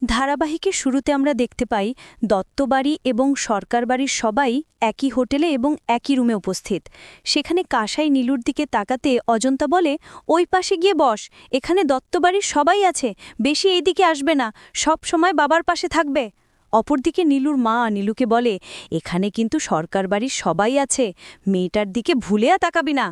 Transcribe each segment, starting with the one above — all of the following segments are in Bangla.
ধারাবাহিকের শুরুতে আমরা দেখতে পাই দত্তবাড়ি এবং সরকার বাড়ির সবাই একই হোটেলে এবং একই রুমে উপস্থিত। সেখানে কাসাই নীলুর দিকে তাকাতে অজন্তা বলে, ওই পাশে গিয়ে বস, এখানে দত্তবাড়ির সবাই আছে, বেশি এই দিকে আসবে না, সব সময় বাবার পাশে থাকবে। অপরদিকে নীলুর মা নীলুকে বলে, এখানে কিন্তু সরকার বাড়ির সবাই আছে, মেয়েটার দিকে ভুলেয়া তাকাবি না।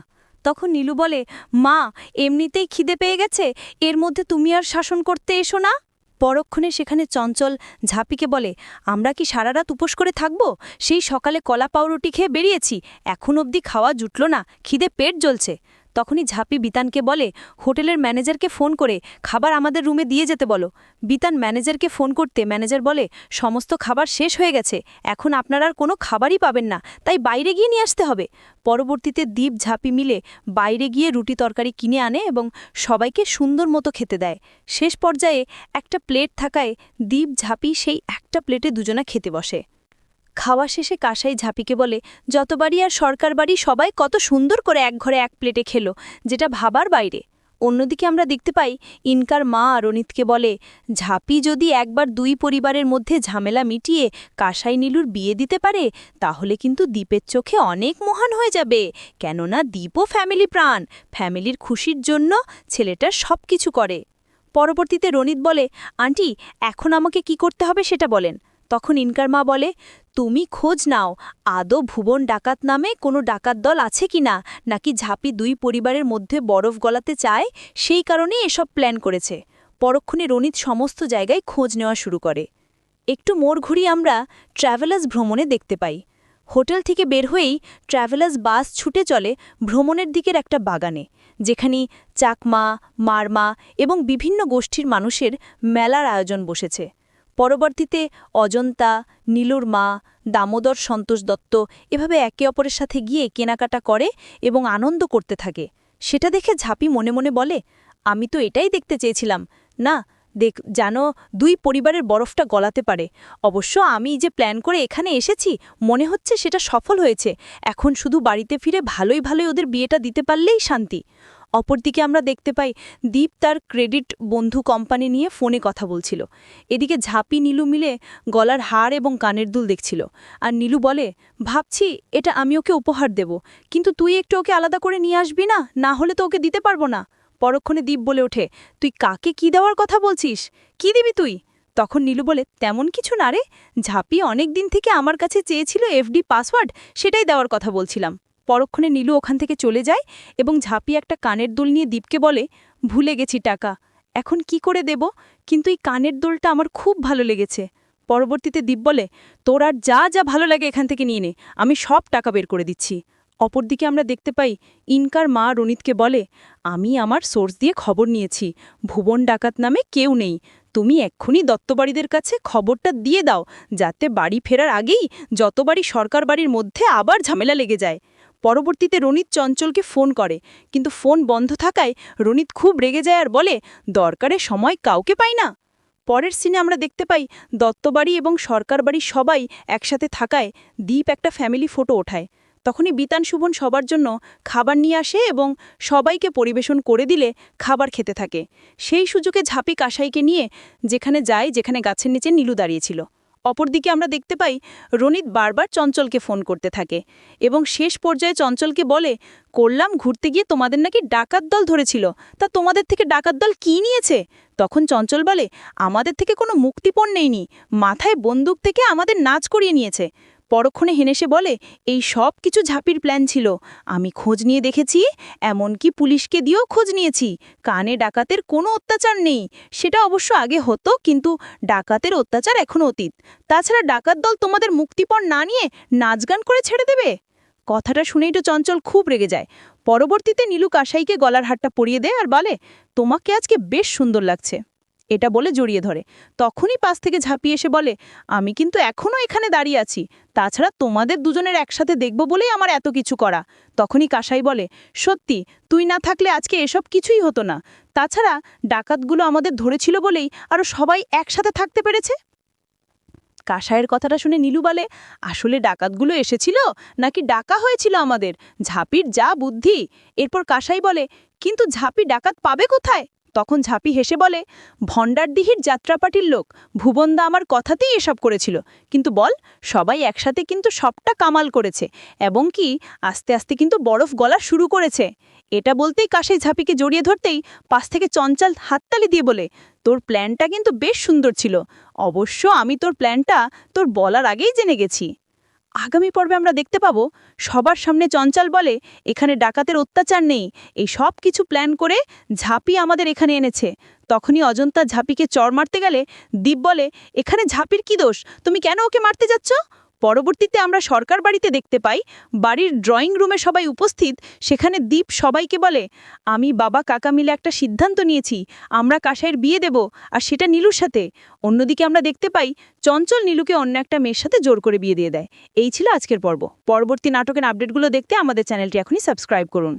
তখন নীলু বলে, মা, এমনিতেই খিদে পেয়ে গেছে, এর মধ্যে তুমি আর শাসন করতে এসো না। পরক্ষণে সেখানে চঞ্চল ঝাঁপিকে বলে, আমরা কি সারা রাত উপোস করে থাকব? সেই সকালে কলা পাউরুটি খেয়ে বেরিয়েছি, এখন অবধি খাওয়া জুটল না, খিদে পেট জ্বলছে। তখনই ঝাঁপি বিতানকে বলে, হোটেলের ম্যানেজারকে ফোন করে খাবার আমাদের রুমে দিয়ে যেতে বলো। বিতান ম্যানেজারকে ফোন করতে ম্যানেজার বলে, সমস্ত খাবার শেষ হয়ে গেছে, এখন আপনারা আর কোনো খাবারই পাবেন না, তাই বাইরে গিয়ে নিয়ে আসতে হবে। পরবর্তীতে দীপ ঝাঁপি মিলে বাইরে গিয়ে রুটি তরকারি কিনে আনে এবং সবাইকে সুন্দর মতো খেতে দেয়। শেষ পর্যায়ে একটা প্লেট থাকায় দীপ ঝাঁপি সেই একটা প্লেটে দুজনা খেতে বসে। খাওয়া শেষে কাসাই ঝাঁপিকে বলে, যতবাড়ি আর সরকার বাড়ি সবাই কত সুন্দর করে এক ঘরে এক প্লেটে খেলো, যেটা ভাবার বাইরে। অন্যদিকে আমরা দেখতে পাই ইনকার মা রনিতকে বলে, ঝাঁপি যদি একবার দুই পরিবারের মধ্যে ঝামেলা মিটিয়ে কাসাই নীলুর বিয়ে দিতে পারে, তাহলে কিন্তু দীপের চোখে অনেক মহান হয়ে যাবে, কেননা দীপও ফ্যামিলি প্রাণ, ফ্যামিলির খুশির জন্য ছেলেটা সব কিছু করে। পরবর্তীতে রনিত বলে, আন্টি, এখন আমাকে কি করতে হবে সেটা বলেন। তখন ইনকার মা বলে, তুমি খোঁজ নাও আদৌ ভুবন ডাকাত নামে কোনো ডাকাত দল আছে কিনা, নাকি ঝাঁপি দুই পরিবারের মধ্যে বরফ গলাতে চায়, সেই কারণেই এসব প্ল্যান করেছে। পরক্ষণে রনিত সমস্ত জায়গায় খোঁজ নেওয়া শুরু করে। একটু মোড় ঘুরিয়ে আমরা ট্র্যাভেলার্স ভ্রমণে দেখতে পাই। হোটেল থেকে বের হয়েই ট্র্যাভেলার্স বাস ছুটে চলে ভ্রমণের দিকের একটা বাগানে, যেখানে চাকমা, মারমা এবং বিভিন্ন গোষ্ঠীর মানুষের মেলার আয়োজন বসেছে। পরবর্তীতে অজন্তা, নীলুর মা, দামোদর, সন্তোষ দত্ত এভাবে একে অপরের সাথে গিয়ে কেনাকাটা করে এবং আনন্দ করতে থাকে। সেটা দেখে ঝাঁপি মনে মনে বলে, আমি তো এটাই দেখতে চেয়েছিলাম না, জানো, দুই পরিবারের বরফটা গলাতে পারে। অবশ্য আমি যে প্ল্যান করে এখানে এসেছি, মনে হচ্ছে সেটা সফল হয়েছে, এখন শুধু বাড়িতে ফিরে ভালোই ওদের বিয়েটা দিতে পারলেই শান্তি। অপরদিকে আমরা দেখতে পাই দীপ তার ক্রেডিট বন্ধু কোম্পানি নিয়ে ফোনে কথা বলছিল। এদিকে ঝাঁপি নীলু মিলে গলার হার এবং কানের দুল দেখছিল। আর নীলু বলে, ভাবছি এটা আমি ওকে উপহার দেব, কিন্তু তুই একটু ওকে আলাদা করে নিয়ে আসবি না, না হলে তো ওকে দিতে পারবো না। পরক্ষণে দীপ বলে ওঠে, তুই কাকে কি দেওয়ার কথা বলছিস, কি দিবি তুই? তখন নীলু বলে, তেমন কিছু না রে, ঝাঁপি অনেক দিন থেকে আমার কাছে চেয়েছিল এফডি পাসওয়ার্ড, সেটাই দেওয়ার কথা বলছিলাম। পরক্ষণে নীলু ওখান থেকে চলে যায় এবং ঝাঁপি একটা কানের দুল নিয়ে দীপকে বলে, ভুলে গেছি টাকা, এখন কি করে দেব, কিন্তু এই কানের দুলটা আমার খুব ভালো লেগেছে। পরবর্তীতে দীপ বলে, তোর আর যা যা ভালো লাগে এখান থেকে নিয়ে নে, আমি সব টাকা বের করে দিচ্ছি। অপরদিকে আমরা দেখতে পাই ইনকার মা রনিতকে বলে, আমি আমার সোর্স দিয়ে খবর নিয়েছি, ভুবন ডাকাত নামে কেউ নেই, তুমি এক্ষুনি দত্তবাড়িদের কাছে খবরটা দিয়ে দাও, যাতে বাড়ি ফেরার আগেই যত বাড়ি সরকার বাড়ির মধ্যে আবার ঝামেলা লেগে যায়। পরবর্তীতে রনিত চঞ্চলকে ফোন করে, কিন্তু ফোন বন্ধ থাকায় রনিত খুব রেগে যায় আর বলে, দরকারে সময় কাউকে পাই না। পরের সিনে আমরা দেখতে পাই দত্তবাড়ি এবং সরকার বাড়ি সবাই একসাথে থাকায় দীপ একটা ফ্যামিলি ফটো ওঠায়। তখনই বিতান শুভন সবার জন্য খাবার নিয়ে আসে এবং সবাইকে পরিবেশন করে দিলে খাবার খেতে থাকে। সেই সুযোগে ঝাঁপি কাসাইকে নিয়ে যেখানে যায়, যেখানে গাছের নিচে নীলু দাঁড়িয়েছিল। অপরদিকে আমরা দেখতে পাই রনিত বারবার চঞ্চলকে ফোন করতে থাকে এবং শেষ পর্যায়ে চঞ্চলকে বলে, করলাম ঘুরতে গিয়ে তোমাদের নাকি ডাকাত দল ধরেছিল, তা তোমাদের থেকে ডাকাত দল কী নিয়েছে? তখন চঞ্চল বলে, আমাদের থেকে কোনো মুক্তিপণ নেইনি, মাথায় বন্দুক থেকে আমাদের নাচ করিয়ে নিয়েছে। পরক্ষণে হেনেসে বলে, এই সব কিছু ঝাঁপির প্ল্যান ছিল, আমি খোঁজ নিয়ে দেখেছি, এমনকি পুলিশকে দিয়েও খোঁজ নিয়েছি, কানে ডাকাতের কোনো অত্যাচার নেই, সেটা অবশ্য আগে হতো, কিন্তু ডাকাতের অত্যাচার এখনও অতীত। তাছাড়া ডাকাত দল তোমাদের মুক্তিপণ না নিয়ে নাচ গান করে ছেড়ে দেবে। কথাটা শুনেই তো চঞ্চল খুব রেগে যায়। পরবর্তীতে নীলু কাসাইকে গলার হারটা পরিয়ে দেয় আর বলে, তোমাকে আজকে বেশ সুন্দর লাগছে, এটা বলে জড়িয়ে ধরে। তখনই পাশ থেকে ঝাঁপিয়ে এসে বলে, আমি কিন্তু এখনও এখানে দাঁড়িয়ে আছি, তাছাড়া তোমাদের দুজনের একসাথে দেখব বলেই আমার এত কিছু করা। তখনই কাসাই বলে, সত্যি, তুই না থাকলে আজকে এসব কিছুই হতো না, তাছাড়া ডাকাতগুলো আমাদের ধরেছিল বলেই আরও সবাই একসাথে থাকতে পেরেছে। কাসাইয়ের কথাটা শুনে নীলু বলে, আসলে ডাকাতগুলো এসেছিল নাকি ডাকা হয়েছিল আমাদের? ঝাঁপির যা বুদ্ধি। এরপর কাসাই বলে, কিন্তু ঝাঁপি ডাকাত পাবে কোথায়? তখন ঝাঁপি হেসে বলে, ভণ্ডারদিহির যাত্রাপাটির লোক, ভুবনদা আমার কথাতেই এসব করেছিল। কিন্তু বল, সবাই একসাথে কিন্তু সবটা কামাল করেছে, এবং কি আস্তে আস্তে কিন্তু বরফ গলা শুরু করেছে। এটা বলতেই কাশেই ঝাঁপিকে জড়িয়ে ধরতেই পাশ থেকে চঞ্চল হাততালি দিয়ে বলে, তোর প্ল্যানটা কিন্তু বেশ সুন্দর ছিল। অবশ্য আমি তোর প্ল্যানটা তোর বলার আগেই জেনে গেছি। আগামী পর্বে আমরা দেখতে পাবো সবার সামনে চঞ্চল বলে, এখানে ডাকাতের অত্যাচার নেই, এই সব কিছু প্ল্যান করে ঝাঁপি আমাদের এখানে এনেছে। তখনই অজন্তা ঝাঁপিকে চড় মারতে গেলে দীপ বলে, এখানে ঝাঁপির কি দোষ, তুমি কেন ওকে মারতে যাচ্ছ? পরবর্তীতে আমরা সরকার বাড়িতে দেখতে পাই বাড়ির ড্রয়িং রুমে সবাই উপস্থিত। সেখানে দীপ সবাইকে বলে, আমি বাবা কাকা মিলে একটা সিদ্ধান্ত নিয়েছি, আমরা কাসাইয়ের বিয়ে দেব, আর সেটা নীলুর সাথে। অন্যদিকে আমরা দেখতে পাই চঞ্চল নীলুকে অন্য একটা মেয়ের সাথে জোর করে বিয়ে দিয়ে দেয়। এই ছিল আজকের পর্ব। পরবর্তী নাটকের আপডেটগুলো দেখতে আমাদের চ্যানেলটি এখনই সাবস্ক্রাইব করুন।